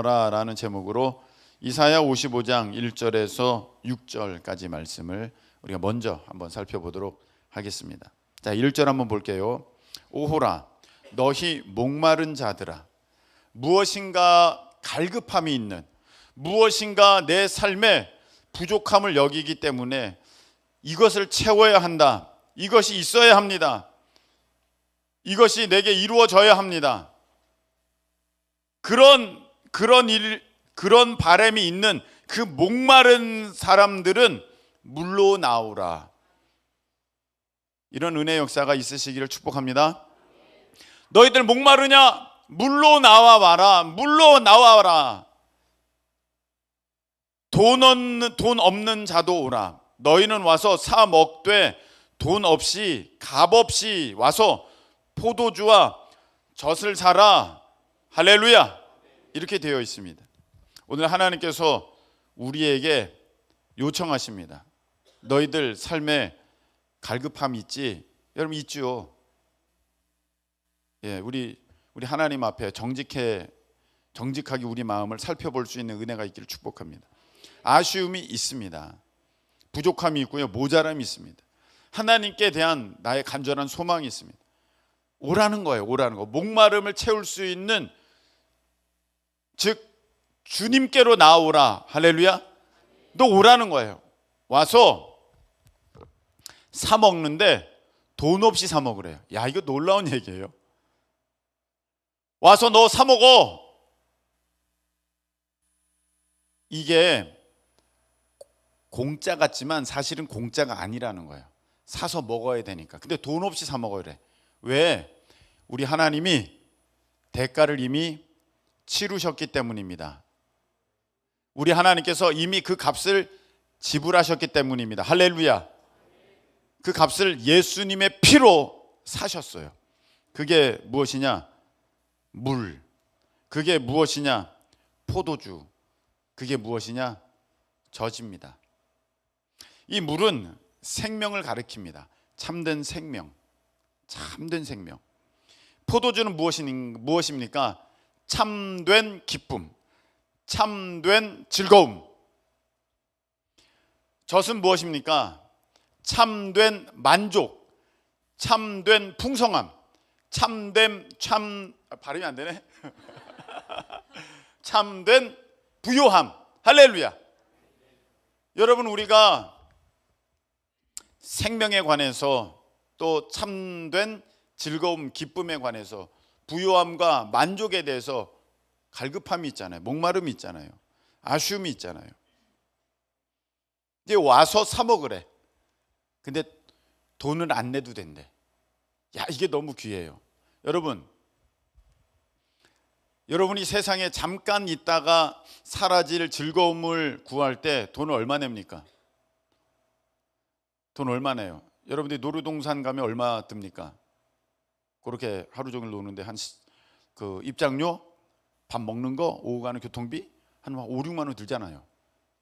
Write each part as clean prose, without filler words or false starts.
라는 제목으로 이사야 55장 1절에서 6절까지 말씀을 우리가 먼저 한번 살펴보도록 하겠습니다. 자, 1절 한번 볼게요. 오호라 너희 목마른 자들아, 무엇인가 갈급함이 있는, 무엇인가 내 삶에 부족함을 여기기 때문에 이것을 채워야 한다, 이것이 있어야 합니다, 이것이 내게 이루어져야 합니다, 그런 바람이 있는 그 목마른 사람들은 물로 나오라. 이런 은혜 역사가 있으시기를 축복합니다. 너희들 목마르냐? 물로 나와봐라. 물로 나와라. 돈 없는 자도 오라. 너희는 와서 사 먹되 돈 없이 값 없이 와서 포도주와 젖을 사라. 할렐루야. 이렇게 되어 있습니다. 오늘 하나님께서 우리에게 요청하십니다. 너희들 삶에 갈급함이 있지? 여러분 있죠. 예, 우리 하나님 앞에 정직하게 우리 마음을 살펴볼 수 있는 은혜가 있기를 축복합니다. 아쉬움이 있습니다. 부족함이 있고요, 모자람이 있습니다. 하나님께 대한 나의 간절한 소망이 있습니다. 오라는 거예요. 오라는 거. 목마름을 채울 수 있는, 즉 주님께로 나오라. 할렐루야. 너 오라는 거예요. 와서 사 먹는데 돈 없이 사 먹으래요. 야, 이거 놀라운 얘기예요. 와서 너 사 먹어. 이게 공짜 같지만 사실은 공짜가 아니라는 거예요. 사서 먹어야 되니까. 근데 돈 없이 사 먹으래. 왜? 우리 하나님이 대가를 이미 치르셨기 때문입니다. 우리 하나님께서 이미 그 값을 지불하셨기 때문입니다. 할렐루야. 그 값을 예수님의 피로 사셨어요. 그게 무엇이냐? 물. 그게 무엇이냐? 포도주. 그게 무엇이냐? 젖입니다. 이 물은 생명을 가리킵니다. 참된 생명. 참된 생명. 포도주는 무엇입니까? 참된 기쁨, 참된 즐거움. 젖은 무엇입니까? 참된 만족, 참된 풍성함, 발음이 안 되네. 참된 부요함. 할렐루야. 여러분, 우리가 생명에 관해서, 또 참된 즐거움, 기쁨에 관해서, 부요함과 만족에 대해서 갈급함이 있잖아요. 목마름이 있잖아요. 아쉬움이 있잖아요. 이제 와서 사 먹으래. 근데 돈을 안 내도 된대. 야, 이게 너무 귀해요. 여러분이 세상에 잠깐 있다가 사라질 즐거움을 구할 때 돈을 얼마 냅니까? 돈 얼마 내요? 여러분들이 놀이동산 가면 얼마 듭니까? 그렇게 하루 종일 노는데 그 입장료, 밥 먹는 거, 오후 가는 교통비 한 5, 6만 원 들잖아요.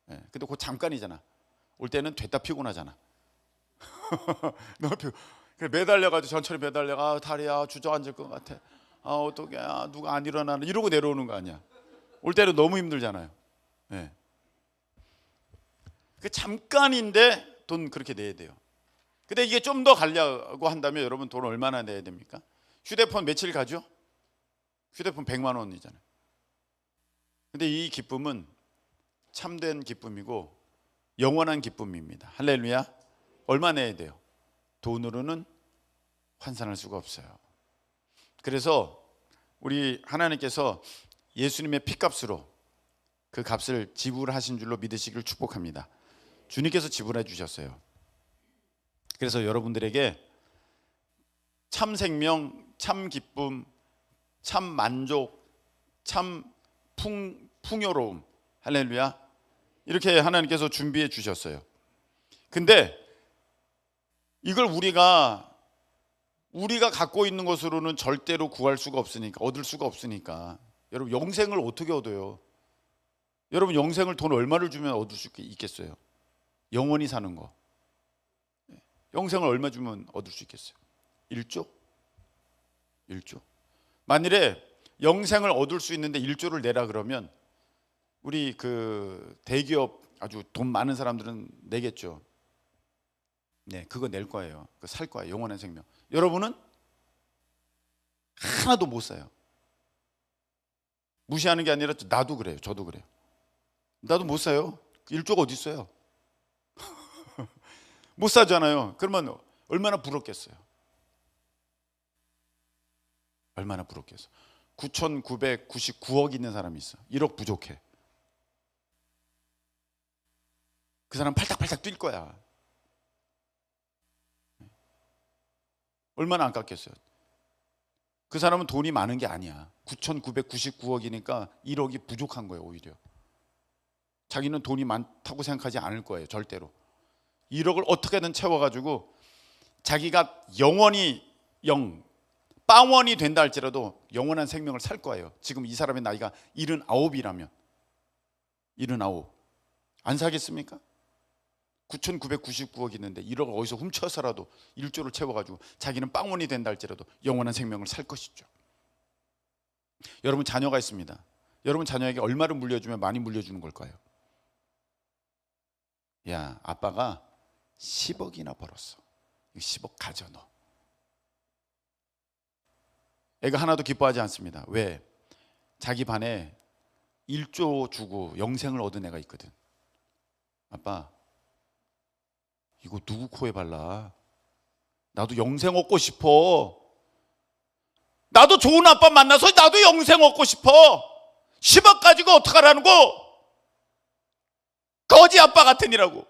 예, 근데 그거 잠깐이잖아. 올 때는 됐다 피곤하잖아. 너무 매달려가지고 천천히 매달려가. 다리야 주저앉을 것 같아. 어떡해, 누가 안 일어나나, 이러고 내려오는 거 아니야. 올 때는 너무 힘들잖아요. 예. 그 잠깐인데 돈 그렇게 내야 돼요. 근데 이게 좀 더 가려고 한다면 여러분 돈 얼마나 내야 됩니까? 휴대폰 며칠 가죠? 휴대폰 100만 원이잖아요. 근데 이 기쁨은 참된 기쁨이고 영원한 기쁨입니다. 할렐루야. 얼마 내야 돼요? 돈으로는 환산할 수가 없어요. 그래서 우리 하나님께서 예수님의 피값으로 그 값을 지불하신 줄로 믿으시기를 축복합니다. 주님께서 지불해 주셨어요. 그래서 여러분들에게 참 생명, 참 기쁨, 참 만족, 참 풍요로움, 할렐루야, 이렇게 하나님께서 준비해 주셨어요. 근데 이걸 우리가 갖고 있는 것으로는 절대로 구할 수가 없으니까, 얻을 수가 없으니까, 여러분 영생을 어떻게 얻어요? 여러분 영생을 돈 얼마를 주면 얻을 수 있겠어요? 영원히 사는 거, 영생을 얼마 주면 얻을 수 있겠어요? 1조? 1조. 만일에 영생을 얻을 수 있는데 1조를 내라 그러면 우리 그 대기업 아주 돈 많은 사람들은 내겠죠. 네, 그거 낼 거예요. 그거 살 거예요. 영원한 생명. 여러분은 하나도 못 사요. 무시하는 게 아니라 나도 그래요. 저도 그래요. 나도 못 사요. 1조가 어디 있어요? 못 사잖아요. 그러면 얼마나 부럽겠어요. 얼마나 부럽겠어. 9,999억 있는 사람이 있어. 1억 부족해. 그 사람 팔딱팔딱 뛸 거야. 얼마나 안깝겠어요. 그 사람은 돈이 많은 게 아니야. 9,999억이니까 1억이 부족한 거예요. 오히려 자기는 돈이 많다고 생각하지 않을 거예요. 절대로. 1억을 어떻게든 채워가지고 자기가 영원히 빵원이 된다 할지라도 영원한 생명을 살 거예요. 지금 이 사람의 나이가 79이라면 79. 안 사겠습니까? 9,999억 있는데 1억 어디서 훔쳐서라도 1조를 채워가지고 자기는 빵원이 된다 할지라도 영원한 생명을 살 것이죠. 여러분 자녀가 있습니다. 여러분 자녀에게 얼마를 물려주면 많이 물려주는 걸까요? 야, 아빠가 10억이나 벌었어. 10억 가져 너. 애가 하나도 기뻐하지 않습니다. 왜? 자기 반에 1조 주고 영생을 얻은 애가 있거든. 아빠, 이거 누구 코에 발라? 나도 영생 얻고 싶어. 나도 좋은 아빠 만나서 나도 영생 얻고 싶어. 10억 가지고 어떡하라는 거? 거지 아빠 같으니라고.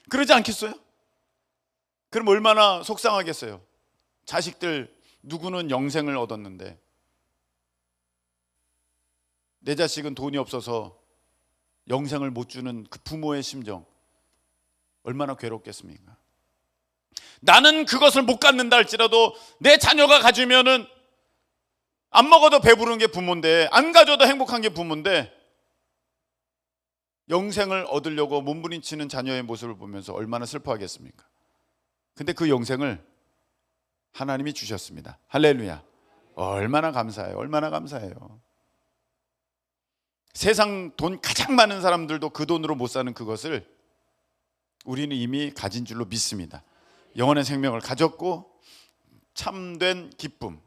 그러지 않겠어요? 그럼 얼마나 속상하겠어요. 자식들 누구는 영생을 얻었는데 내 자식은 돈이 없어서 영생을 못 주는 그 부모의 심정 얼마나 괴롭겠습니까? 나는 그것을 못 갖는다 할지라도 내 자녀가 가지면은 안 먹어도 배부른 게 부모인데 안 가져도 행복한 게 부모인데 영생을 얻으려고 몸부림치는 자녀의 모습을 보면서 얼마나 슬퍼하겠습니까? 근데 그 영생을 하나님이 주셨습니다. 할렐루야. 얼마나 감사해요. 얼마나 감사해요. 세상 돈 가장 많은 사람들도 그 돈으로 못 사는 그것을 우리는 이미 가진 줄로 믿습니다. 영원한 생명을 가졌고 참된 기쁨,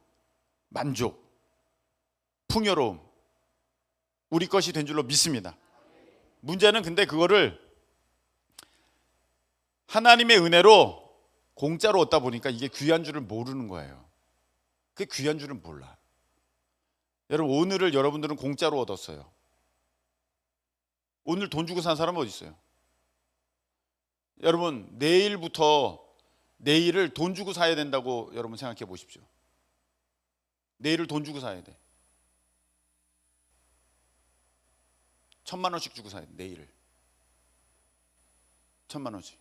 만족, 풍요로움 우리 것이 된 줄로 믿습니다. 문제는 근데 그거를 하나님의 은혜로 공짜로 얻다 보니까 이게 귀한 줄을 모르는 거예요. 그게 귀한 줄을 몰라. 여러분 오늘을 여러분들은 공짜로 얻었어요. 오늘 돈 주고 산 사람은 어디 있어요? 여러분 내일부터 내일을 돈 주고 사야 된다고 여러분 생각해 보십시오. 내일을 돈 주고 사야 돼. 1,000만 원씩 주고 사야 돼. 내일을 1,000만 원씩.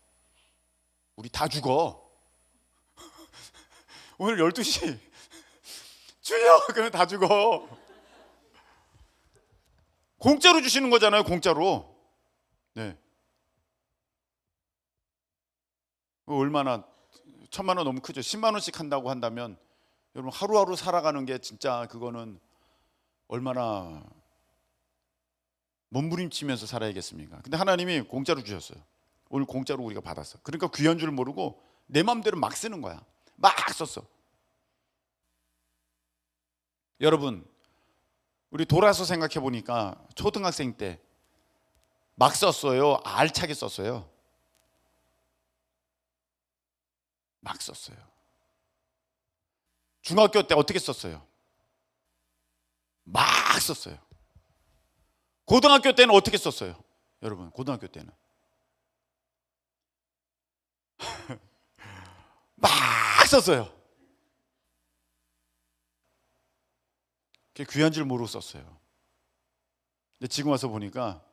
우리 다 죽어. 오늘 12시 주여 그러면 다 죽어. 공짜로 주시는 거잖아요. 공짜로. 네. 얼마나 1,000만 원 너무 크죠. 10만 원씩 한다고 한다면 여러분 하루하루 살아가는 게 진짜 그거는 얼마나 몸부림치면서 살아야겠습니까? 근데 하나님이 공짜로 주셨어요. 오늘 공짜로 우리가 받았어. 그러니까 귀한 줄 모르고 내 마음대로 막 쓰는 거야. 막 썼어. 여러분 우리 돌아서 생각해 보니까 초등학생 때 막 썼어요? 알차게 썼어요? 막 썼어요. 중학교 때 어떻게 썼어요? 막 썼어요. 고등학교 때는 어떻게 썼어요? 여러분 고등학교 때는 막 썼어요. 귀한 줄 모르고 썼어요. 근데 지금 와서 보니까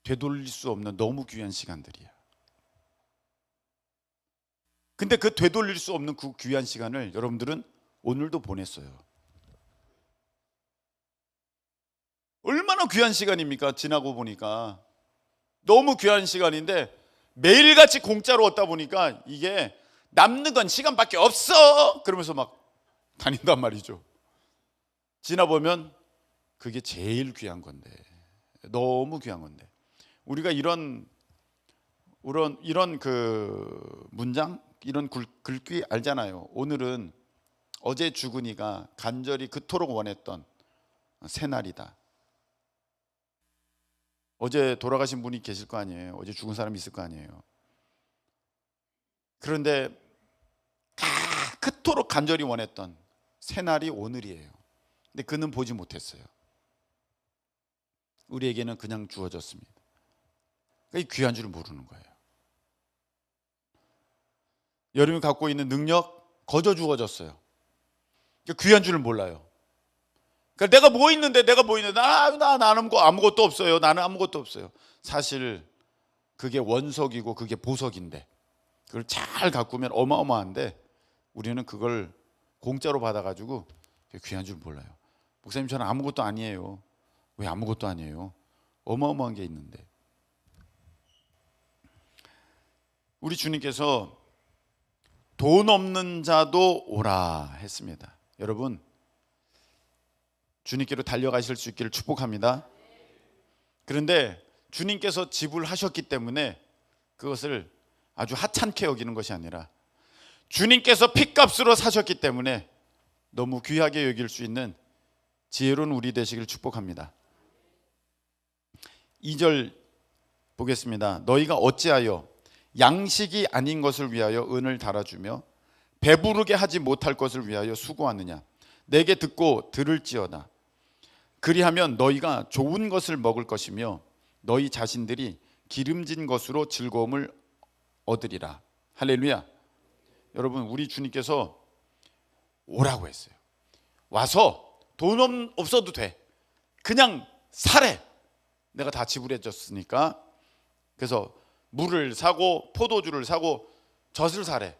되돌릴 수 없는 너무 귀한 시간들이야. 근데 그 되돌릴 수 없는 그 귀한 시간을 여러분들은 오늘도 보냈어요. 얼마나 귀한 시간입니까? 지나고 보니까 너무 귀한 시간인데 매일같이 공짜로 얻다 보니까 이게 남는 건 시간밖에 없어 그러면서 막 다닌단 말이죠. 지나보면 그게 제일 귀한 건데, 너무 귀한 건데, 우리가 이런 그 문장, 이런 글귀 알잖아요. 오늘은 어제 죽으니가 간절히 그토록 원했던 새날이다. 어제 돌아가신 분이 계실 거 아니에요. 어제 죽은 사람이 있을 거 아니에요. 그런데 그토록 간절히 원했던 새날이 오늘이에요. 근데 그는 보지 못했어요. 우리에게는 그냥 주어졌습니다. 그러니까 귀한 줄 모르는 거예요. 여러분이 갖고 있는 능력 거저 주어졌어요. 그러니까 귀한 줄을 몰라요. 그러니까 내가 뭐 있는데 나는 아무것도 없어요. 나는 아무것도 없어요. 사실 그게 원석이고 그게 보석인데, 그걸 잘 가꾸면 어마어마한데 우리는 그걸 공짜로 받아가지고 귀한 줄 몰라요. 목사님, 저는 아무것도 아니에요. 왜 아무것도 아니에요? 어마어마한 게 있는데. 우리 주님께서 돈 없는 자도 오라 했습니다. 여러분, 주님께로 달려가실 수 있기를 축복합니다. 그런데 주님께서 지불하셨기 때문에 그것을 아주 하찮게 여기는 것이 아니라, 주님께서 핏값으로 사셨기 때문에 너무 귀하게 여길 수 있는 지혜로운 우리 되시길 축복합니다. 2절 보겠습니다. 너희가 어찌하여 양식이 아닌 것을 위하여 은을 달아주며 배부르게 하지 못할 것을 위하여 수고하느냐. 내게 듣고 들을지어다. 그리하면 너희가 좋은 것을 먹을 것이며 너희 자신들이 기름진 것으로 즐거움을 얻으리라. 할렐루야. 여러분, 우리 주님께서 오라고 했어요. 와서 돈 없어도 돼. 그냥 사래. 내가 다 지불해 줬으니까. 그래서 물을 사고 포도주를 사고 젖을 사래.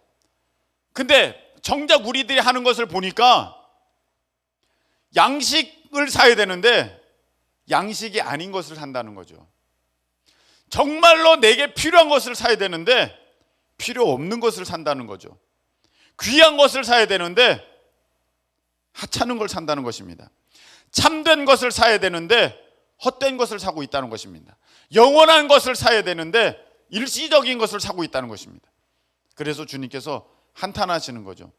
근데 정작 우리들이 하는 것을 보니까 양식을 사야 되는데 양식이 아닌 것을 산다는 거죠. 정말로 내게 필요한 것을 사야 되는데 필요 없는 것을 산다는 거죠. 귀한 것을 사야 되는데 하찮은 걸 산다는 것입니다. 참된 것을 사야 되는데 헛된 것을 사고 있다는 것입니다. 영원한 것을 사야 되는데 일시적인 것을 사고 있다는 것입니다. 그래서 주님께서 한탄하시는 거죠.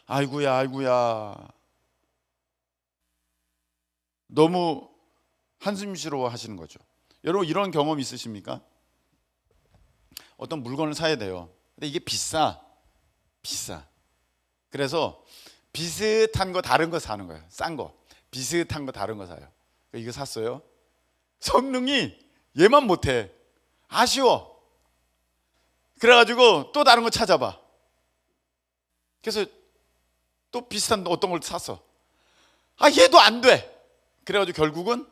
아이고야. 너무 한숨쉬러 하시는 거죠. 여러분, 이런 경험 있으십니까? 어떤 물건을 사야 돼요. 근데 이게 비싸. 그래서 비슷한 거 다른 거 사는 거예요. 싼 거. 비슷한 거 다른 거 사요. 이거 샀어요. 성능이 얘만 못해. 아쉬워. 그래가지고 또 다른 거 찾아봐. 그래서 또 비슷한 어떤 걸 샀어. 얘도 안 돼. 그래가지고 결국은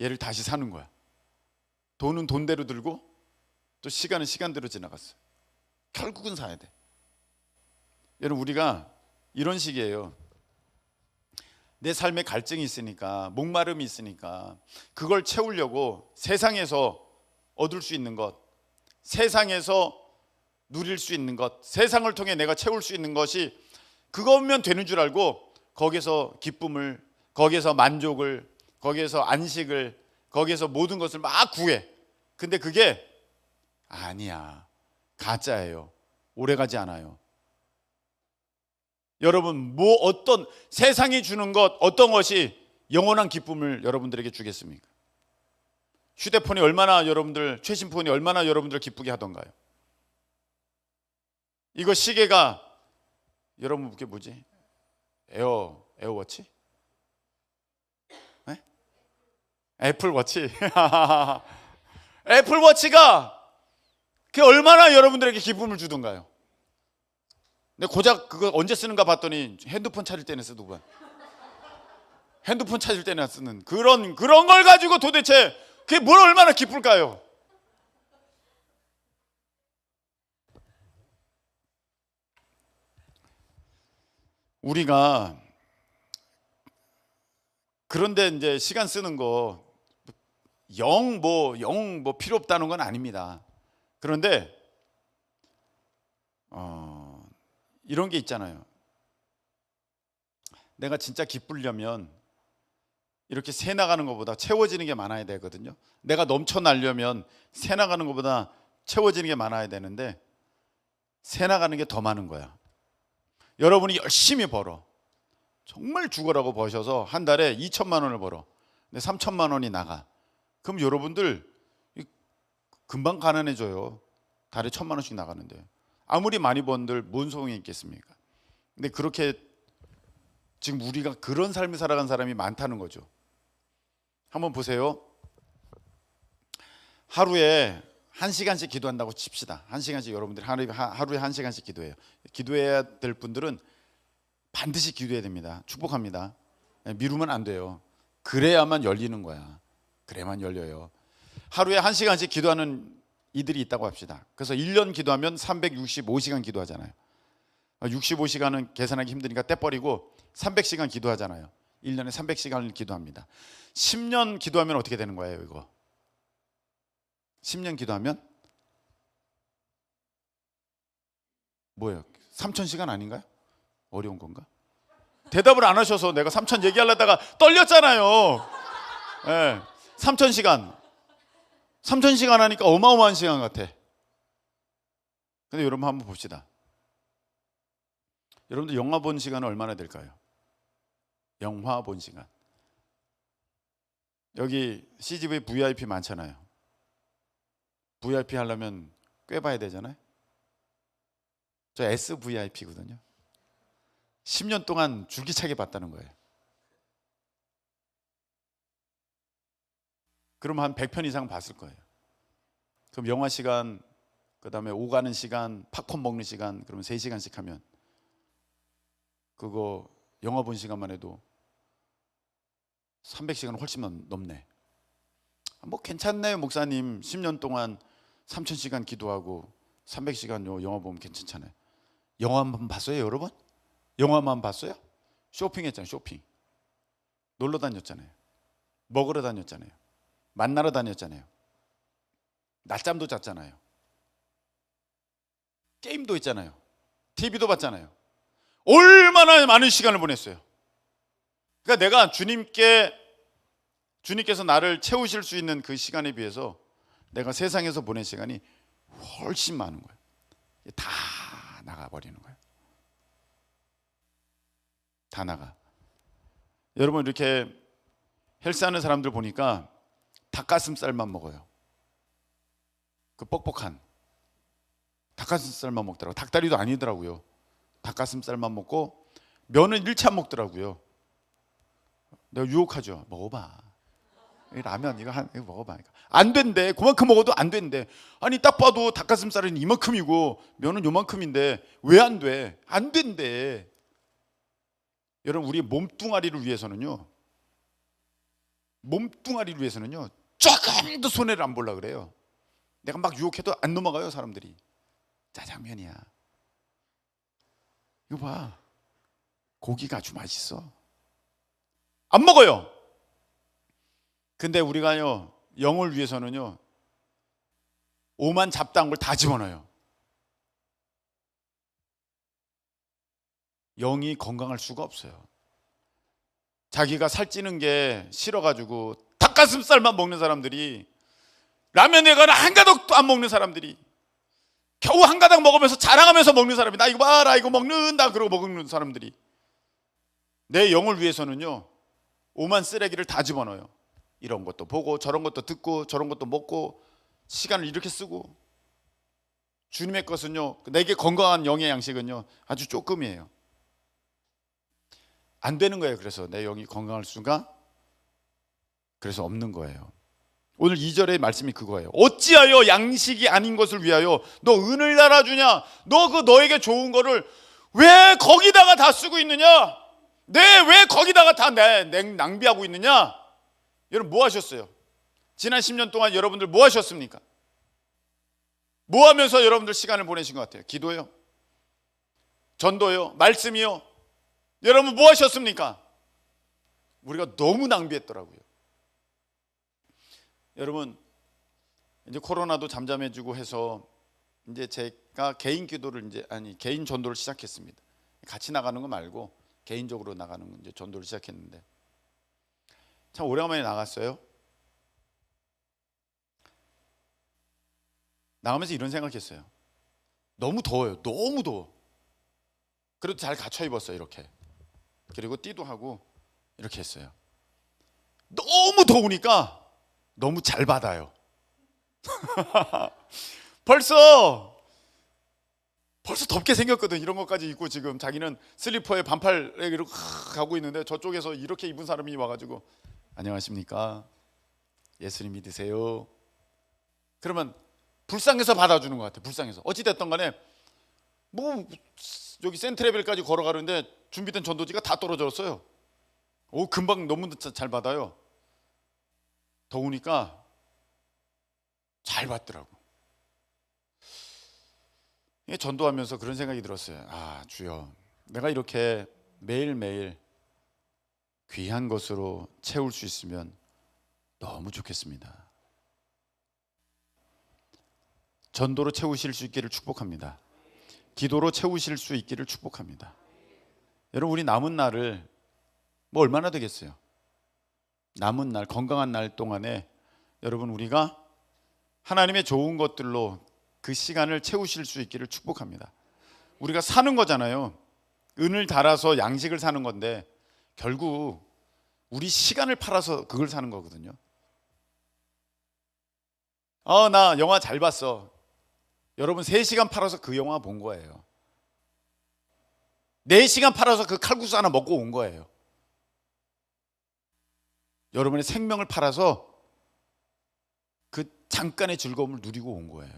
얘를 다시 사는 거야. 돈은 돈대로 들고 또 시간은 시간대로 지나갔어요. 결국은 사야 돼. 여러분, 우리가 이런 식이에요. 내 삶에 갈증이 있으니까, 목마름이 있으니까 그걸 채우려고 세상에서 얻을 수 있는 것, 세상에서 누릴 수 있는 것, 세상을 통해 내가 채울 수 있는 것이 그거면 되는 줄 알고 거기서 기쁨을, 거기서 만족을, 거기서 안식을, 거기서 모든 것을 막 구해. 근데 그게 아니야. 가짜예요. 오래가지 않아요. 여러분, 어떤 세상이 주는 것, 어떤 것이 영원한 기쁨을 여러분들에게 주겠습니까? 휴대폰이 얼마나 최신 폰이 얼마나 여러분들을 기쁘게 하던가요? 이거 시계가 여러분 그게 뭐지? 에어워치? 네? 애플워치. 애플워치가 그게 얼마나 여러분들에게 기쁨을 주던가요? 근데 고작 그거 언제 쓰는가 봤더니 핸드폰 찾을 때는 쓰더구만. 핸드폰 찾을 때나 쓰는 그런 걸 가지고 도대체 그게 뭘 얼마나 기쁠까요? 우리가 그런데 이제 시간 쓰는 거 영 필요 없다는 건 아닙니다. 그런데 이런 게 있잖아요. 내가 진짜 기쁘려면 이렇게 새 나가는 것보다 채워지는 게 많아야 되거든요. 내가 넘쳐나려면 새 나가는 것보다 채워지는 게 많아야 되는데 새 나가는 게 더 많은 거야. 여러분이 열심히 벌어, 정말 죽어라고 버셔서 한 달에 2천만 원을 벌어. 근데 3천만 원이 나가. 그럼 여러분들 금방 가난해져요. 달에 1,000만 원씩 나가는데 아무리 많이 번들 뭔 소용이 있겠습니까? 근데 그렇게 지금 우리가 그런 삶을 살아간 사람이 많다는 거죠. 한번 보세요. 하루에 1시간씩 기도한다고 칩시다. 1시간씩 여러분들이 하루에 1시간씩 기도해요. 기도해야 될 분들은 반드시 기도해야 됩니다. 축복합니다. 미루면 안 돼요. 그래야만 열리는 거야. 그래야만 열려요. 하루에 1시간씩 기도하는 이들이 있다고 합시다. 그래서 1년 기도하면 365시간 기도하잖아요. 65시간은 계산하기 힘드니까 떼버리고 300시간 기도하잖아요. 1년에 300시간을 기도합니다. 10년 기도하면 어떻게 되는 거예요, 이거? 10년 기도하면 뭐예요? 3,000시간 아닌가요? 어려운 건가? 대답을 안 하셔서 내가 3,000 얘기하려다가 떨렸잖아요. 네, 3,000시간. 3,000시간 하니까 어마어마한 시간 같아. 근데 여러분 한번 봅시다. 여러분들 영화 본 시간은 얼마나 될까요? 영화 본 시간. 여기 CGV VIP 많잖아요. VIP 하려면 꽤 봐야 되잖아요. 저 SVIP거든요. 10년 동안 줄기차게 봤다는 거예요. 그럼 한 100편 이상 봤을 거예요. 그럼 영화 시간, 그 다음에 오가는 시간, 팝콘 먹는 시간, 그러면 3시간씩 하면 그거 영화 본 시간만 해도 300시간 훨씬 넘네. 뭐 괜찮네요, 목사님. 10년 동안 3,000시간 기도하고 300시간 영화 보면 괜찮잖아요. 영화만 봤어요, 여러분? 영화만 봤어요? 쇼핑했잖아요, 쇼핑. 놀러 다녔잖아요. 먹으러 다녔잖아요. 만나러 다녔잖아요. 낮잠도 잤잖아요. 게임도 했잖아요. TV도 봤잖아요. 얼마나 많은 시간을 보냈어요. 그러니까 내가 주님께서 나를 채우실 수 있는 그 시간에 비해서 내가 세상에서 보낸 시간이 훨씬 많은 거예요. 다 나가버리는 거예요. 다 나가. 여러분 이렇게 헬스하는 사람들 보니까 닭가슴살만 먹어요. 그 뻑뻑한 닭가슴살만 먹더라고요. 닭다리도 아니더라고요. 닭가슴살만 먹고 면은 1차 안 먹더라고요. 내가 유혹하죠. 먹어봐. 라면 이거 먹어봐. 안 된대. 그만큼 먹어도 안 된대. 아니 딱 봐도 닭가슴살은 이만큼이고 면은 요만큼인데 왜 안 돼? 안 된대. 여러분 우리 몸뚱아리를 위해서는요. 조금도 손해를 안 보려고 그래요. 내가 막 유혹해도 안 넘어가요, 사람들이. 짜장면이야. 이거 봐. 고기가 아주 맛있어. 안 먹어요. 근데 우리가요, 영을 위해서는요, 오만 잡다한 걸 다 집어넣어요. 영이 건강할 수가 없어요. 자기가 살찌는 게 싫어가지고 닭가슴살만 먹는 사람들이, 라면에 가나 한 가닥도 안 먹는 사람들이, 겨우 한 가닥 먹으면서 자랑하면서 먹는 사람이, 나 이거 봐라 이거 먹는다 그러고 먹는 사람들이, 내 영을 위해서는요 오만 쓰레기를 다 집어넣어요. 이런 것도 보고 저런 것도 듣고 저런 것도 먹고 시간을 이렇게 쓰고. 주님의 것은요, 내게 건강한 영의 양식은요 아주 조금이에요. 안 되는 거예요. 그래서 내 영이 건강할 수가 그래서 없는 거예요. 오늘 2절의 말씀이 그거예요. 어찌하여 양식이 아닌 것을 위하여 너 은을 달아주냐? 너 너에게 좋은 거를 왜 거기다가 다 쓰고 있느냐? 왜 거기다가 다 낭비하고 있느냐? 여러분 뭐 하셨어요? 지난 10년 동안 여러분들 뭐 하셨습니까? 뭐 하면서 여러분들 시간을 보내신 것 같아요? 기도요? 전도요? 말씀이요? 여러분 뭐 하셨습니까? 우리가 너무 낭비했더라고요. 여러분 이제 코로나도 잠잠해지고 해서 이제 제가 개인 기도를 개인 전도를 시작했습니다. 같이 나가는 거 말고 개인적으로 나가는 이제 전도를 시작했는데, 참 오래간만에 나갔어요. 나가면서 이런 생각했어요. 너무 더워요. 너무 더워. 그래도 잘 갖춰 입었어요. 이렇게. 그리고 띠도 하고 이렇게 했어요. 너무 더우니까 너무 잘 받아요. 벌써 덥게 생겼거든. 이런 것까지 입고 지금 자기는 슬리퍼에 반팔에 이렇게 가고 있는데 저쪽에서 이렇게 입은 사람이 와가지고 안녕하십니까? 예수님 믿으세요? 그러면 불쌍해서 받아주는 것 같아. 불쌍해서. 어찌됐든 간에 뭐 여기 센트레벨까지 걸어가는데 준비된 전도지가 다 떨어졌어요. 오, 금방 너무 잘 받아요. 더우니까 잘 받더라고. 전도하면서 그런 생각이 들었어요. 아, 주여, 내가 이렇게 매일매일 귀한 것으로 채울 수 있으면 너무 좋겠습니다. 전도로 채우실 수 있기를 축복합니다. 기도로 채우실 수 있기를 축복합니다. 여러분, 우리 남은 날을 뭐 얼마나 되겠어요? 남은 날, 건강한 날 동안에 여러분, 우리가 하나님의 좋은 것들로 그 시간을 채우실 수 있기를 축복합니다. 우리가 사는 거잖아요. 은을 달아서 양식을 사는 건데 결국 우리 시간을 팔아서 그걸 사는 거거든요. 나 영화 잘 봤어. 여러분, 3시간 팔아서 그 영화 본 거예요. 4시간 팔아서 그 칼국수 하나 먹고 온 거예요. 여러분의 생명을 팔아서 그 잠깐의 즐거움을 누리고 온 거예요.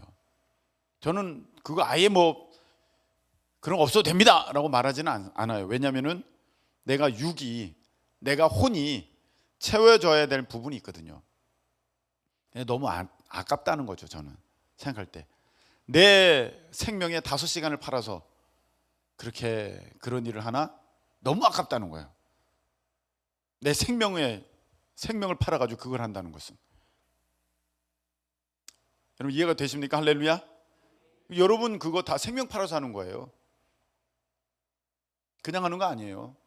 저는 그거 아예 뭐 그런 거 없어도 됩니다 라고 말하지는 않아요. 왜냐하면 내가 혼이 채워져야 될 부분이 있거든요. 너무 아깝다는 거죠. 저는 생각할 때 내 생명에 5시간을 팔아서 그런 일을 하나? 너무 아깝다는 거예요. 내 생명을 팔아가지고 그걸 한다는 것은. 여러분, 이해가 되십니까? 할렐루야. 여러분, 그거 다 생명 팔아서 하는 거예요. 그냥 하는 거 아니에요.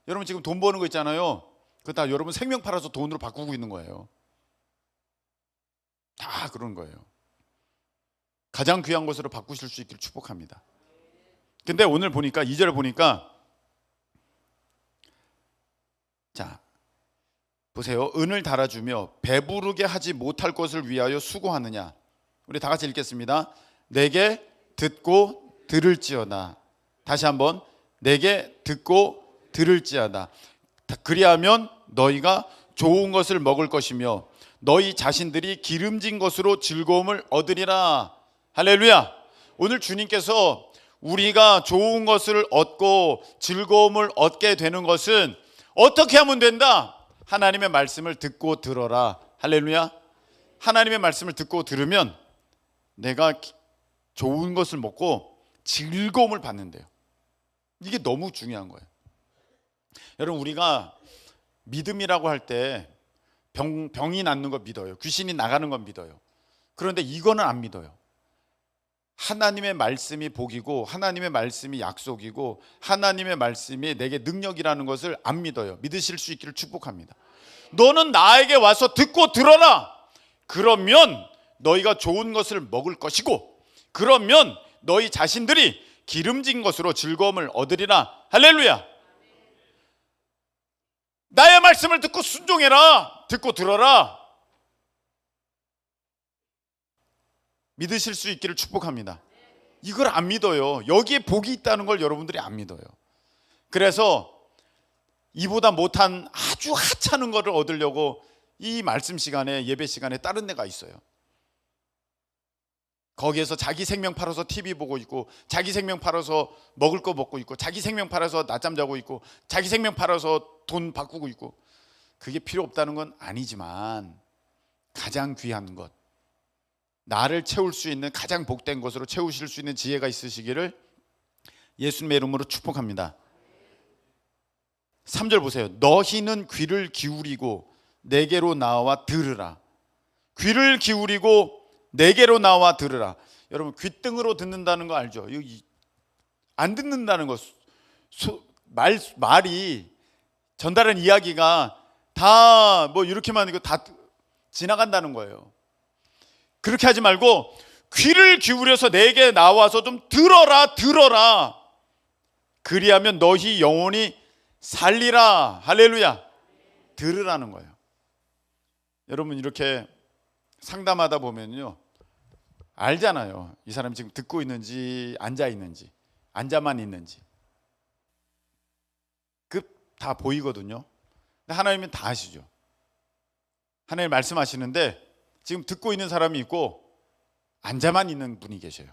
여러분, 지금 돈 버는 거 있잖아요. 그거 다 여러분 생명 팔아서 돈으로 바꾸고 있는 거예요. 다 그런 거예요. 가장 귀한 것으로 바꾸실 수 있기를 축복합니다. 근데 오늘 보니까 2절을 보니까, 자 보세요. 은을 달아주며 배부르게 하지 못할 것을 위하여 수고하느냐. 우리 다 같이 읽겠습니다. 내게 듣고 들을지어다. 다시 한번, 내게 듣고 들을지어다. 그리하면 너희가 좋은 것을 먹을 것이며 너희 자신들이 기름진 것으로 즐거움을 얻으리라. 할렐루야. 오늘 주님께서 우리가 좋은 것을 얻고 즐거움을 얻게 되는 것은 어떻게 하면 된다? 하나님의 말씀을 듣고 들어라. 할렐루야. 하나님의 말씀을 듣고 들으면 내가 좋은 것을 먹고 즐거움을 받는데요. 이게 너무 중요한 거예요. 여러분, 우리가 믿음이라고 할 때 병이 낫는 거 믿어요. 귀신이 나가는 건 믿어요. 그런데 이거는 안 믿어요. 하나님의 말씀이 복이고 하나님의 말씀이 약속이고 하나님의 말씀이 내게 능력이라는 것을 안 믿어요. 믿으실 수 있기를 축복합니다. 너는 나에게 와서 듣고 들어라. 그러면 너희가 좋은 것을 먹을 것이고, 그러면 너희 자신들이 기름진 것으로 즐거움을 얻으리라. 할렐루야. 나의 말씀을 듣고 순종해라. 듣고 들어라. 믿으실 수 있기를 축복합니다. 이걸 안 믿어요. 여기에 복이 있다는 걸 여러분들이 안 믿어요. 그래서 이보다 못한 아주 하찮은 것을 얻으려고 이 말씀 시간에, 예배 시간에 다른 데가 있어요. 거기에서 자기 생명 팔아서 TV 보고 있고, 자기 생명 팔아서 먹을 거 먹고 있고, 자기 생명 팔아서 낮잠 자고 있고, 자기 생명 팔아서 돈 바꾸고 있고. 그게 필요 없다는 건 아니지만 가장 귀한 것, 나를 채울 수 있는 가장 복된 것으로 채우실 수 있는 지혜가 있으시기를 예수님의 이름으로 축복합니다. 3절 보세요. 너희는 귀를 기울이고 내게로 나와 들으라. 귀를 기울이고 내게로 나와 들으라. 여러분, 귓등으로 듣는다는 거 알죠? 안 듣는다는 거, 말이 전달하는 이야기가 다 다 뭐 이렇게만 이거 다 지나간다는 거예요. 그렇게 하지 말고 귀를 기울여서 내게 나와서 좀 들어라. 그리하면 너희 영혼이 살리라. 할렐루야. 들으라는 거예요. 여러분 이렇게 상담하다 보면요, 알잖아요. 이 사람이 지금 듣고 있는지 앉아 있는지, 앉아만 있는지. 다 보이거든요. 근데 하나님은 다 아시죠. 하나님 말씀하시는데 지금 듣고 있는 사람이 있고 앉아만 있는 분이 계셔요.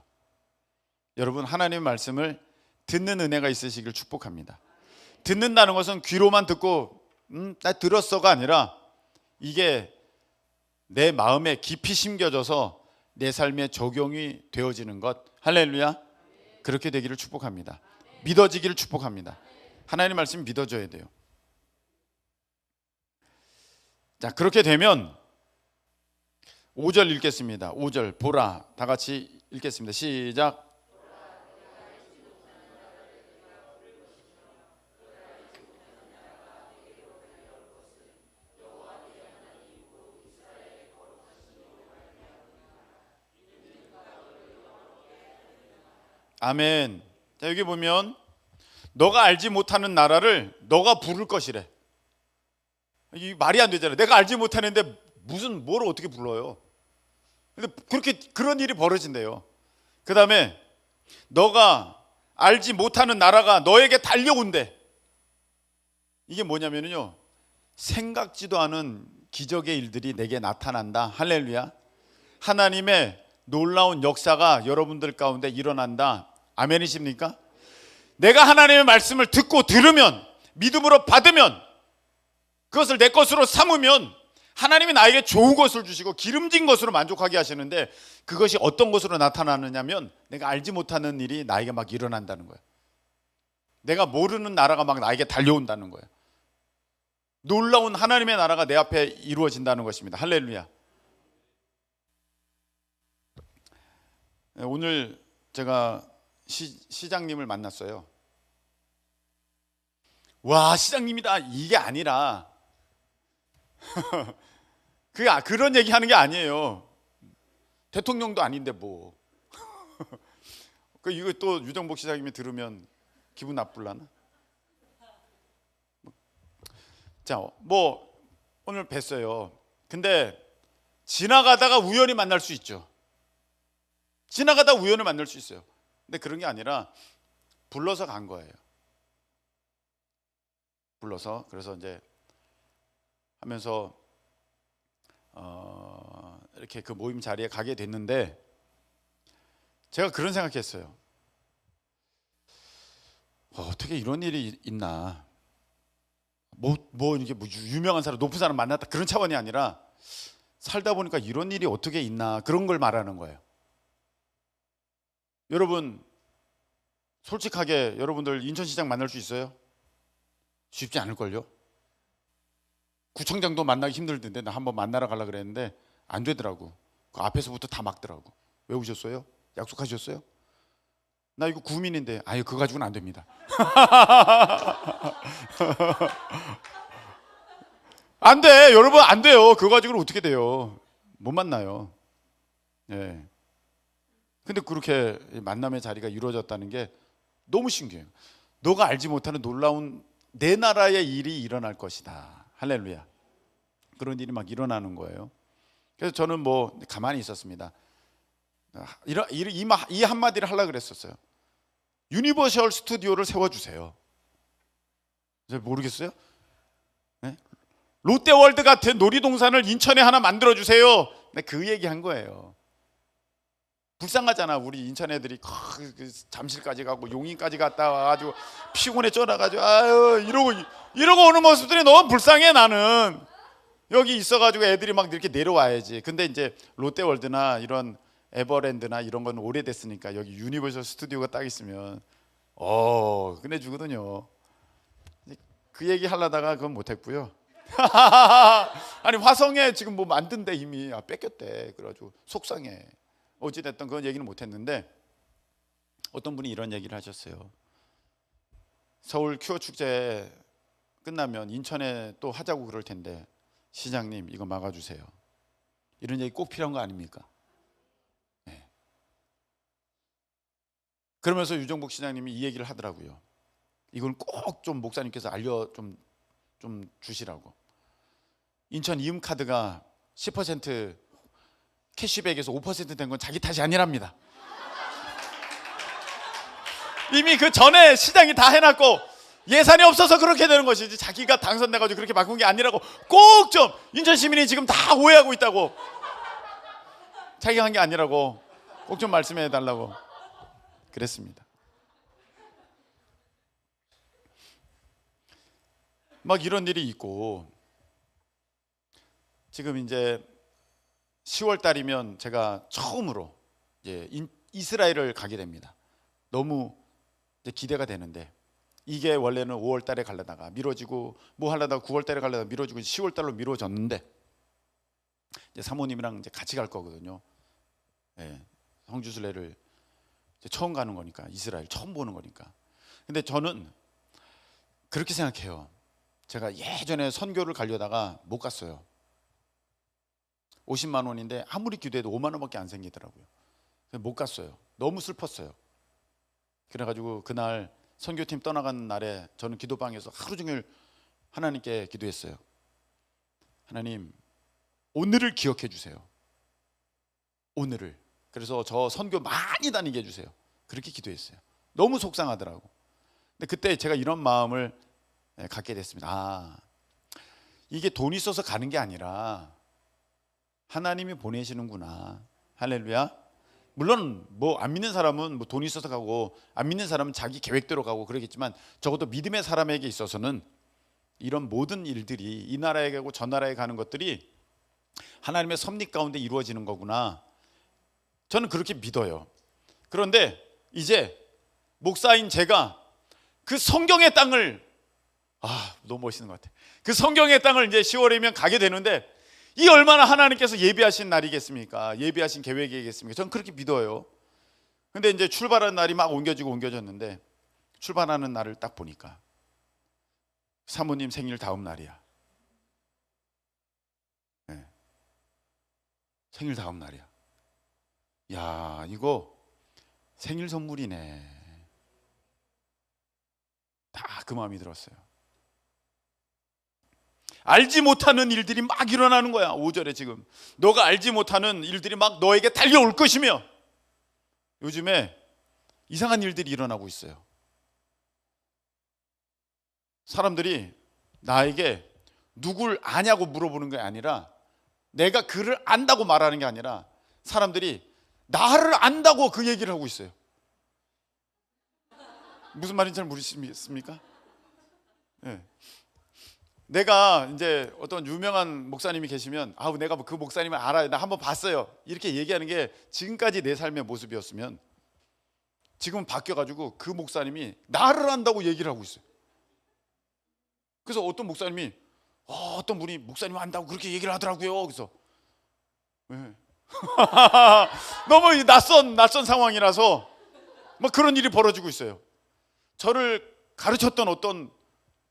여러분 하나님의 말씀을 듣는 은혜가 있으시길 축복합니다. 듣는다는 것은 귀로만 듣고 나 들었어가 아니라 이게 내 마음에 깊이 심겨져서 내 삶에 적용이 되어지는 것. 할렐루야. 그렇게 되기를 축복합니다. 믿어지기를 축복합니다. 하나님의 말씀이 믿어져야 돼요. 자, 그렇게 되면 5절 읽겠습니다. 5절 보라. 다 같이 읽겠습니다. 시작. 아멘. 자, 여기 보면 너가 알지 못하는 나라를 너가 부를 것이래. 이 말이 안 되잖아요. 내가 알지 못하는데 무슨 뭘 어떻게 불러요? 근데 그런 일이 벌어진대요. 그 다음에 너가 알지 못하는 나라가 너에게 달려온대. 이게 뭐냐면요, 생각지도 않은 기적의 일들이 내게 나타난다. 할렐루야. 하나님의 놀라운 역사가 여러분들 가운데 일어난다. 아멘이십니까? 내가 하나님의 말씀을 듣고 들으면, 믿음으로 받으면, 그것을 내 것으로 삼으면 하나님이 나에게 좋은 것을 주시고 기름진 것으로 만족하게 하시는데, 그것이 어떤 것으로 나타나느냐면 내가 알지 못하는 일이 나에게 막 일어난다는 거예요. 내가 모르는 나라가 막 나에게 달려온다는 거예요. 놀라운 하나님의 나라가 내 앞에 이루어진다는 것입니다. 할렐루야. 오늘 제가 시장님을 만났어요. 와, 시장님이다 이게 아니라 그런 얘기 하는 게 아니에요. 대통령도 아닌데 뭐. 이거 또 유정복 시장님이 들으면 기분 나쁠라나? 자, 뭐 오늘 뵀어요. 근데 지나가다가 우연히 만날 수 있죠. 지나가다 우연히 만날 수 있어요. 근데 그런 게 아니라 불러서 간 거예요. 불러서. 그래서 이제 하면서 이렇게 그 모임 자리에 가게 됐는데, 제가 그런 생각했어요. 어떻게 이런 일이 있나? 이게 유명한 사람, 높은 사람 만났다 그런 차원이 아니라 살다 보니까 이런 일이 어떻게 있나, 그런 걸 말하는 거예요. 여러분 솔직하게 여러분들 인천시장 만날 수 있어요? 쉽지 않을걸요? 구청장도 만나기 힘들던데 나 한번 만나러 가려고 그랬는데 안 되더라고. 그 앞에서부터 다 막더라고. 왜 오셨어요? 약속하셨어요? 나 이거 구민인데. 아유, 그거 가지고는 안 됩니다. 안 돼. 여러분 안 돼요. 그거 가지고는 어떻게 돼요? 못 만나요. 예. 근데 그렇게 만남의 자리가 이루어졌다는 게 너무 신기해요. 너가 알지 못하는 놀라운 내 나라의 일이 일어날 것이다. 할렐루야. 그런 일이 막 일어나는 거예요. 그래서 저는 뭐 가만히 있었습니다. 이 한마디를 하려고 그랬었어요. 유니버셜 스튜디오를 세워주세요. 모르겠어요? 네? 롯데월드 같은 놀이동산을 인천에 하나 만들어주세요. 그 얘기 한 거예요. 불쌍하잖아. 우리 인천 애들이 잠실까지 가고 용인까지 갔다 와가지고 피곤해 쫄아가지고 아유 이러고 오는 모습들이 너무 불쌍해. 나는 여기 있어가지고 애들이 막 이렇게 내려와야지. 근데 이제 롯데월드나 이런 에버랜드나 이런 건 오래됐으니까 여기 유니버설 스튜디오가 딱 있으면 끝내주거든요. 그 얘기 하려다가 그건 못했고요. 아니 화성에 지금 뭐 만든대 이미. 뺏겼대. 그래가지고 속상해. 어찌됐든 그건 얘기는 못했는데, 어떤 분이 이런 얘기를 하셨어요. 서울 큐어 축제 끝나면 인천에 또 하자고 그럴 텐데 시장님 이거 막아주세요. 이런 얘기 꼭 필요한 거 아닙니까? 네. 그러면서 유정복 시장님이 이 얘기를 하더라고요. 이건 꼭 좀 목사님께서 좀 주시라고. 인천 이음카드가 10% 캐시백에서 5% 된 건 자기 탓이 아니랍니다. 이미 그 전에 시장이 다 해놨고 예산이 없어서 그렇게 되는 것이지 자기가 당선돼가지고 그렇게 바꾼 게 아니라고 꼭 좀 인천 시민이 지금 다 오해하고 있다고, 자기가 한 게 아니라고 꼭 좀 말씀해 달라고 그랬습니다. 막 이런 일이 있고, 지금 이제 10월 달이면 제가 처음으로 이제 이스라엘을 가게 됩니다. 너무 이제 기대가 되는데, 이게 원래는 5월 달에 가려다가 미뤄지고 뭐 하려다가 9월 달에 가려다가 미뤄지고 10월 달로 미뤄졌는데, 이제 사모님이랑 이제 같이 갈 거거든요. 네, 성주순례를 이제 처음 가는 거니까, 이스라엘 처음 보는 거니까. 근데 저는 그렇게 생각해요. 제가 예전에 선교를 가려다가 못 갔어요. 50만 원인데 아무리 기도해도 5만 원밖에 안 생기더라고요. 못 갔어요. 너무 슬펐어요. 그래가지고 그날 선교팀 떠나간 날에 저는 기도방에서 하루 종일 하나님께 기도했어요. 하나님, 오늘을 기억해 주세요. 오늘을. 그래서 저 선교 많이 다니게 해주세요. 그렇게 기도했어요. 너무 속상하더라고. 근데 그때 제가 이런 마음을 갖게 됐습니다. 이게 돈이 있어서 가는 게 아니라 하나님이 보내시는구나. 할렐루야. 물론 뭐 안 믿는 사람은 뭐 돈이 있어서 가고, 안 믿는 사람은 자기 계획대로 가고 그러겠지만, 적어도 믿음의 사람에게 있어서는 이런 모든 일들이 이 나라에 가고 저 나라에 가는 것들이 하나님의 섭리 가운데 이루어지는 거구나. 저는 그렇게 믿어요. 그런데 이제 목사인 제가 그 성경의 땅을, 너무 멋있는 것 같아. 그 성경의 땅을 이제 10월이면 가게 되는데, 이 얼마나 하나님께서 예비하신 날이겠습니까? 예비하신 계획이겠습니까? 저는 그렇게 믿어요. 근데 이제 출발하는 날이 막 옮겨졌는데, 출발하는 날을 딱 보니까 사모님 생일 다음 날이야. 네. 생일 다음 날이야. 야, 이거 생일 선물이네. 다 그 마음이 들었어요. 알지 못하는 일들이 막 일어나는 거야. 5절에 지금 너가 알지 못하는 일들이 막 너에게 달려올 것이며, 요즘에 이상한 일들이 일어나고 있어요. 사람들이 나에게 누굴 아냐고 물어보는 게 아니라, 내가 그를 안다고 말하는 게 아니라, 사람들이 나를 안다고 그 얘기를 하고 있어요. 무슨 말인지 잘 모르시겠습니까? 네. 내가 이제 어떤 유명한 목사님이 계시면, 내가 그 목사님을 알아요, 나 한번 봤어요, 이렇게 얘기하는 게 지금까지 내 삶의 모습이었으면, 지금은 바뀌어가지고 그 목사님이 나를 안다고 얘기를 하고 있어요. 그래서 어떤 목사님이 어떤 분이 목사님 안다고 그렇게 얘기를 하더라고요. 그래서 네. 너무 낯선 상황이라서 막 그런 일이 벌어지고 있어요. 저를 가르쳤던 어떤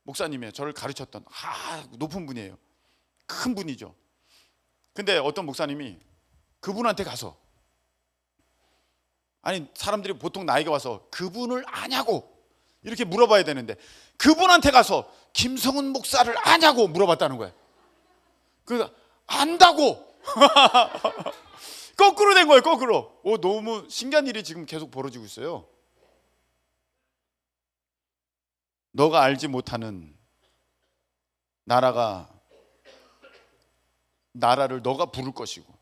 목사님이에요. 저를 가르쳤던 높은 분이에요. 큰 분이죠. 근데 어떤 목사님이 그분한테 가서, 아니 사람들이 보통 나에게 와서 그분을 아냐고 이렇게 물어봐야 되는데, 그분한테 가서 김성훈 목사를 아냐고 물어봤다는 거예요. 그래서 안다고. 거꾸로 된 거예요. 거꾸로. 너무 신기한 일이 지금 계속 벌어지고 있어요. 너가 알지 못하는 나라를 너가 부를 것이고,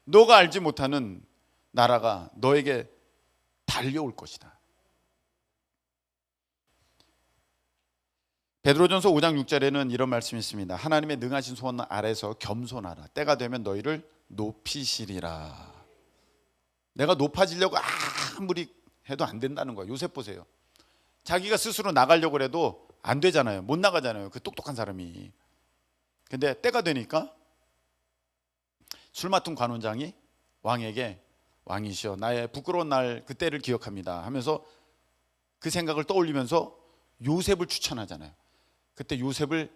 너가 알지 못하는 나라가 너에게 달려올 것이다. 베드로전서 5장 6절에는 이런 말씀이 있습니다. 하나님의 능하신 손 아래서 겸손하라. 때가 되면 너희를 높이시리라. 내가 높아지려고 아무리 해도 안 된다는 거예요. 요셉 보세요. 자기가 스스로 나가려고 해도 안 되잖아요. 못 나가잖아요. 그 똑똑한 사람이. 근데 때가 되니까 술 맡은 관원장이 왕에게, 왕이시여 나의 부끄러운 날 그때를 기억합니다 하면서 그 생각을 떠올리면서 요셉을 추천하잖아요. 그때 요셉을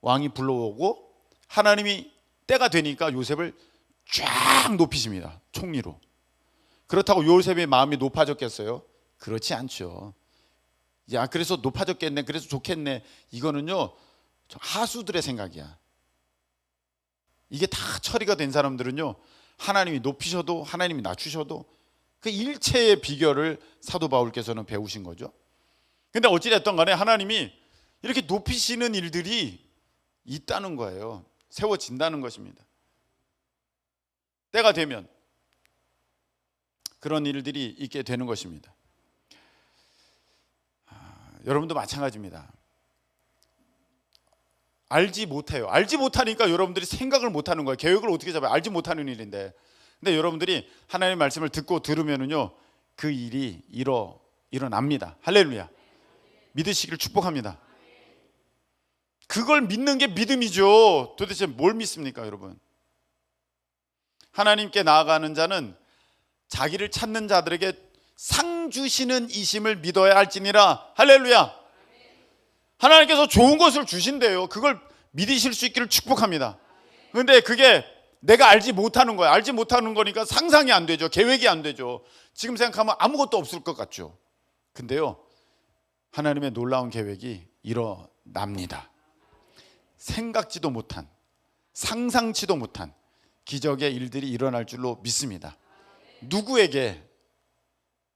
왕이 불러오고 하나님이 때가 되니까 요셉을 쫙 높이십니다. 총리로. 그렇다고 요셉의 마음이 높아졌겠어요? 그렇지 않죠. 야, 그래서 높아졌겠네, 그래서 좋겠네, 이거는요 하수들의 생각이야. 이게 다 처리가 된 사람들은요 하나님이 높이셔도 하나님이 낮추셔도 그 일체의 비결을 사도 바울께서는 배우신 거죠. 근데 어찌됐든 간에 하나님이 이렇게 높이시는 일들이 있다는 거예요. 세워진다는 것입니다. 때가 되면 그런 일들이 있게 되는 것입니다. 여러분도 마찬가지입니다. 알지 못해요. 알지 못하니까 여러분들이 생각을 못하는 거예요. 계획을 어떻게 잡아요? 알지 못하는 일인데. 근데 여러분들이 하나님의 말씀을 듣고 들으면은요 그 일이 일어납니다. 할렐루야. 믿으시기를 축복합니다. 그걸 믿는 게 믿음이죠. 도대체 뭘 믿습니까, 여러분? 하나님께 나아가는 자는 자기를 찾는 자들에게 상 주시는 이심을 믿어야 할지니라. 할렐루야. 하나님께서 좋은 것을 주신대요. 그걸 믿으실 수 있기를 축복합니다. 그런데 그게 내가 알지 못하는 거야. 알지 못하는 거니까 상상이 안 되죠. 계획이 안 되죠. 지금 생각하면 아무것도 없을 것 같죠. 근데요 하나님의 놀라운 계획이 일어납니다. 생각지도 못한, 상상치도 못한 기적의 일들이 일어날 줄로 믿습니다. 누구에게?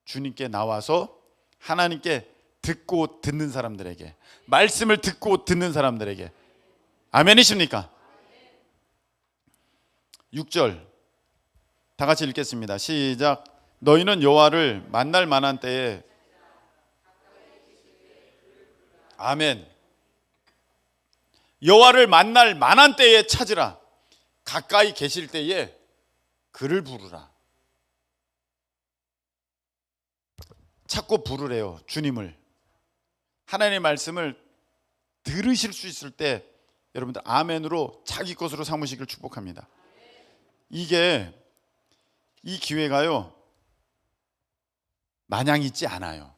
주님께 나와서 하나님께 듣고 듣는 사람들에게, 말씀을 듣고 듣는 사람들에게. 아멘이십니까? 6절 다 같이 읽겠습니다. 시작. 너희는 여호와를 만날 만한 때에. 아멘. 여호와를 만날 만한 때에 찾으라. 가까이 계실 때에 그를 부르라. 찾고 부르래요. 주님을. 하나님의 말씀을 들으실 수 있을 때 여러분들 아멘으로 자기 것으로 삼으시길 축복합니다. 이 기회가요 마냥 있지 않아요.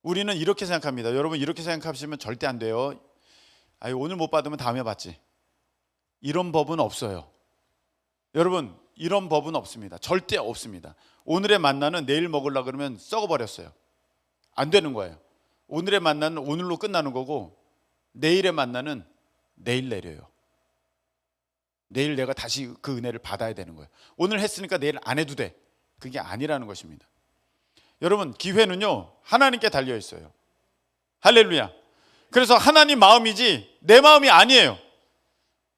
우리는 이렇게 생각합니다. 여러분 이렇게 생각하시면 절대 안 돼요. 아유, 오늘 못 받으면 다음에 받지. 이런 법은 없어요. 여러분 이런 법은 없습니다. 절대 없습니다. 오늘의 만나는 내일 먹으려고 그러면 썩어버렸어요. 안 되는 거예요. 오늘의 만나는 오늘로 끝나는 거고 내일의 만나는 내일 내려요. 내일 내가 다시 그 은혜를 받아야 되는 거예요. 오늘 했으니까 내일 안 해도 돼. 그게 아니라는 것입니다. 여러분 기회는요 하나님께 달려 있어요. 할렐루야. 그래서 하나님 마음이지 내 마음이 아니에요.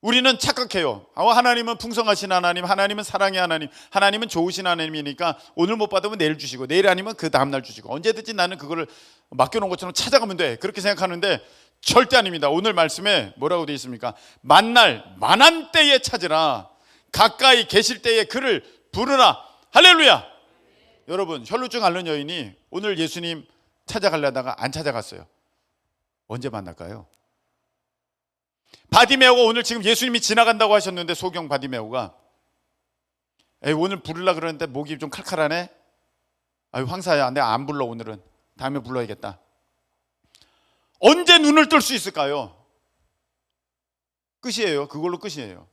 우리는 착각해요. 하나님은 풍성하신 하나님, 하나님은 사랑의 하나님, 하나님은 좋으신 하나님이니까 오늘 못 받으면 내일 주시고 내일 아니면 그 다음날 주시고 언제든지 나는 그거를 맡겨놓은 것처럼 찾아가면 돼. 그렇게 생각하는데 절대 아닙니다. 오늘 말씀에 뭐라고 되어 있습니까? 만날 만한 때에 찾으라. 가까이 계실 때에 그를 부르라. 할렐루야. 여러분 혈루증 앓는 여인이 오늘 예수님 찾아가려다가 안 찾아갔어요. 언제 만날까요? 바디메오가 오늘 지금 예수님이 지나간다고 하셨는데 소경 바디메오가 오늘 부르려 그러는데 목이 좀 칼칼하네. 아유 황사야 내가 안 불러 오늘은 다음에 불러야겠다. 언제 눈을 뜰 수 있을까요? 끝이에요. 그걸로 끝이에요.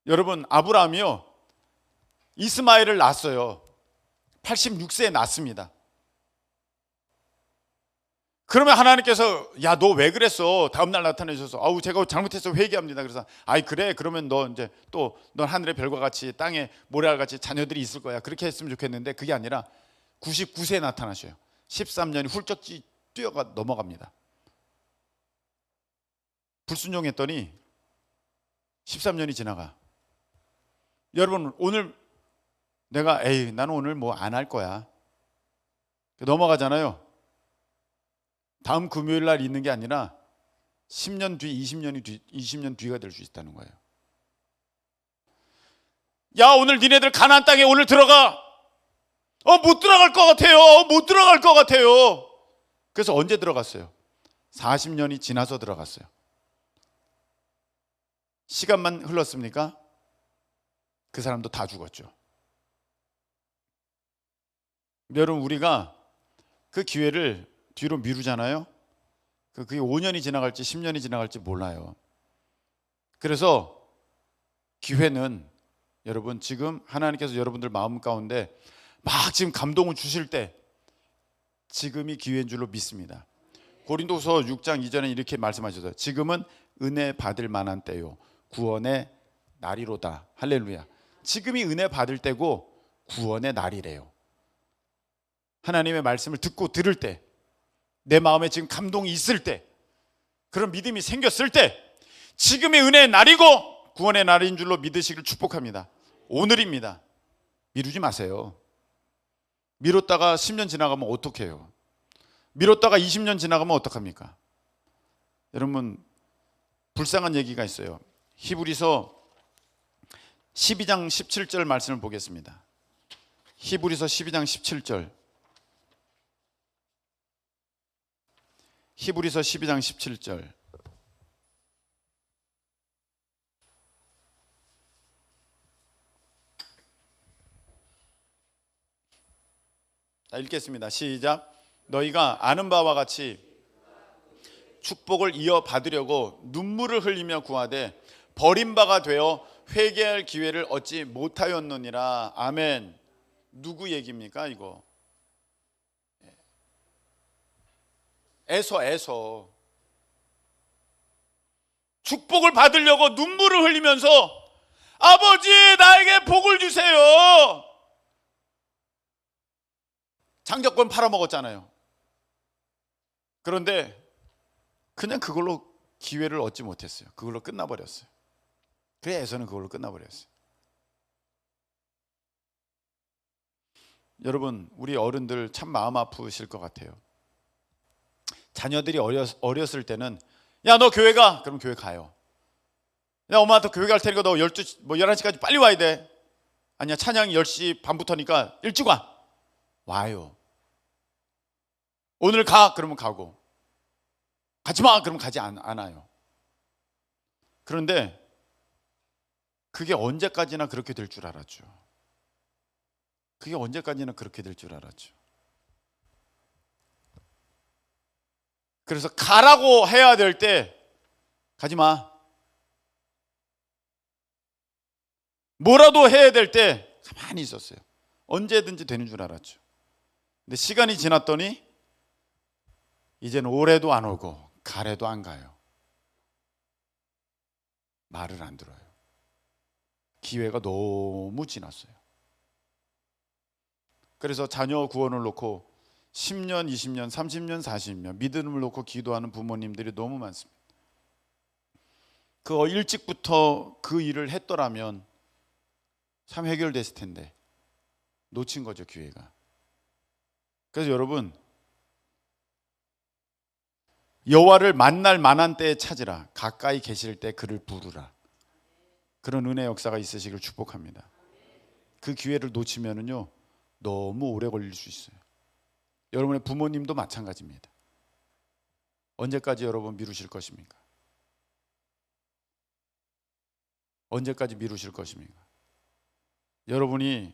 여러분 아브라함이요 이스마엘을 낳았어요. 86세에 낳습니다. 그러면 하나님께서 야 너 왜 그랬어? 다음날 나타내셔서 아우 제가 잘못해서 회개합니다. 그래서 아이 그래 그러면 너 이제 또 넌 하늘의 별과 같이 땅에 모래알같이 자녀들이 있을 거야. 그렇게 했으면 좋겠는데 그게 아니라 99세에 나타나셔요. 13년이 훌쩍 뛰어가 넘어갑니다. 불순종했더니 13년이 지나가. 여러분 오늘 내가 나는 오늘 뭐 안 할 거야 넘어가잖아요. 다음 금요일 날 있는 게 아니라 10년 뒤, 20년 뒤가 될 수 있다는 거예요. 야 오늘 니네들 가나안 땅에 오늘 들어가. 못 들어갈 것 같아요. 못 들어갈 것 같아요. 그래서 언제 들어갔어요? 40년이 지나서 들어갔어요. 시간만 흘렀습니까? 그 사람도 다 죽었죠. 여러분 우리가 그 기회를 뒤로 미루잖아요. 그게 5년이 지나갈지 10년이 지나갈지 몰라요. 그래서 기회는 여러분 지금 하나님께서 여러분들 마음 가운데 막 지금 감동을 주실 때 지금이 기회인 줄로 믿습니다. 고린도서 6장 2절에 이렇게 말씀하셨어요. 지금은 은혜 받을 만한 때요 구원의 날이로다. 할렐루야. 지금이 은혜 받을 때고 구원의 날이래요. 하나님의 말씀을 듣고 들을 때, 내 마음에 지금 감동이 있을 때, 그런 믿음이 생겼을 때 지금이 은혜의 날이고 구원의 날인 줄로 믿으시길 축복합니다. 오늘입니다. 미루지 마세요. 미뤘다가 10년 지나가면 어떡해요? 미뤘다가 20년 지나가면 어떡합니까? 여러분 불쌍한 얘기가 있어요. 히브리서 12장 17절 말씀을 보겠습니다. 히브리서 12장 17절. 히브리서 12장 17절. 자, 읽겠습니다. 시작. 너희가 아는 바와 같이 축복을 이어받으려고 눈물을 흘리며 구하되 버림바가 되어 회개할 기회를 얻지 못하였느니라. 아멘. 누구 얘기입니까 이거? 에서 축복을 받으려고 눈물을 흘리면서 아버지 나에게 복을 주세요. 장자권 팔아먹었잖아요. 그런데 그냥 그걸로 기회를 얻지 못했어요. 그걸로 끝나버렸어요. 그래 에서는 그걸로 끝나버렸어요. 여러분 우리 어른들 참 마음 아프실 것 같아요. 자녀들이 어렸을 때는 야 너 교회 가. 그럼 교회 가요. 야 엄마한테 교회 갈 테니까 너 11시까지 빨리 와야 돼. 아니야 찬양이 10시 반부터니까 일찍 와요. 오늘 가. 그러면 가고 가지마. 그러면 가지 않아요. 그런데 그게 언제까지나 그렇게 될 줄 알았죠. 그게 언제까지나 그렇게 될 줄 알았죠. 그래서 가라고 해야 될 때 가지마. 뭐라도 해야 될 때 가만히 있었어요. 언제든지 되는 줄 알았죠. 근데 시간이 지났더니 이제는 올해도 안 오고 가래도 안 가요. 말을 안 들어요. 기회가 너무 지났어요. 그래서 자녀 구원을 놓고 10년, 20년, 30년, 40년 믿음을 놓고 기도하는 부모님들이 너무 많습니다. 그 일찍부터 그 일을 했더라면 참 해결됐을 텐데 놓친 거죠, 기회가. 그래서 여러분 여호와를 만날 만한 때에 찾으라. 가까이 계실 때 그를 부르라. 그런 은혜 역사가 있으시길 축복합니다. 그 기회를 놓치면은요 너무 오래 걸릴 수 있어요. 여러분의 부모님도 마찬가지입니다. 언제까지 여러분 미루실 것입니까? 언제까지 미루실 것입니까? 여러분이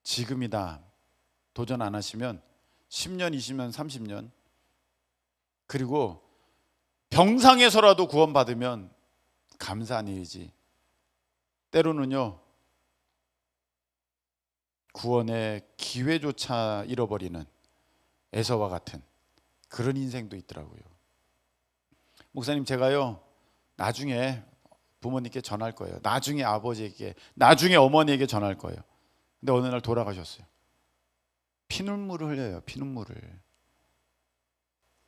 지금이다 도전 안 하시면 10년, 20년, 30년 그리고 병상에서라도 구원받으면 감사한 일이지 때로는요 구원의 기회조차 잃어버리는 에서와 같은 그런 인생도 있더라고요. 목사님 제가요 나중에 부모님께 전할 거예요. 나중에 아버지에게, 나중에 어머니에게 전할 거예요. 근데 어느 날 돌아가셨어요. 피눈물을 흘려요. 피눈물을.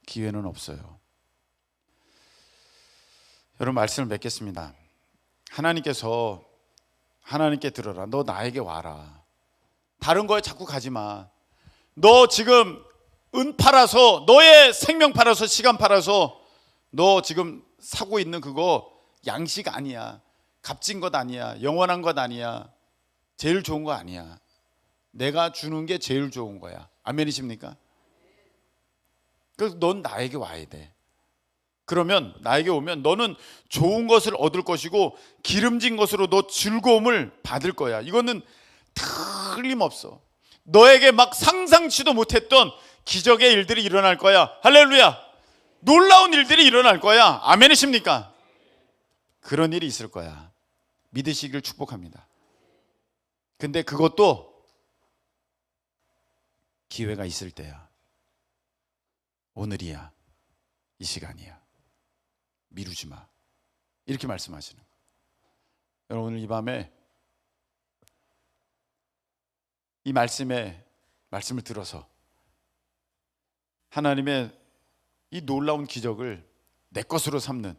기회는 없어요. 여러분 말씀을 맺겠습니다. 하나님께 들어라. 너 나에게 와라. 다른 거에 자꾸 가지 마. 너 지금 은 팔아서, 너의 생명 팔아서, 시간 팔아서 너 지금 사고 있는 그거 양식 아니야. 값진 것 아니야. 영원한 것 아니야. 제일 좋은 거 아니야. 내가 주는 게 제일 좋은 거야. 아멘이십니까? 그래서 넌 나에게 와야 돼. 그러면 나에게 오면 너는 좋은 것을 얻을 것이고 기름진 것으로 너 즐거움을 받을 거야. 이거는 틀림없어. 너에게 막 상상치도 못했던 기적의 일들이 일어날 거야. 할렐루야. 놀라운 일들이 일어날 거야. 아멘이십니까? 그런 일이 있을 거야. 믿으시길 축복합니다. 근데 그것도 기회가 있을 때야. 오늘이야. 이 시간이야. 미루지 마. 이렇게 말씀하시는 거예요. 여러분, 오늘 이 밤에 이 말씀을 들어서 하나님의 이 놀라운 기적을 내 것으로 삼는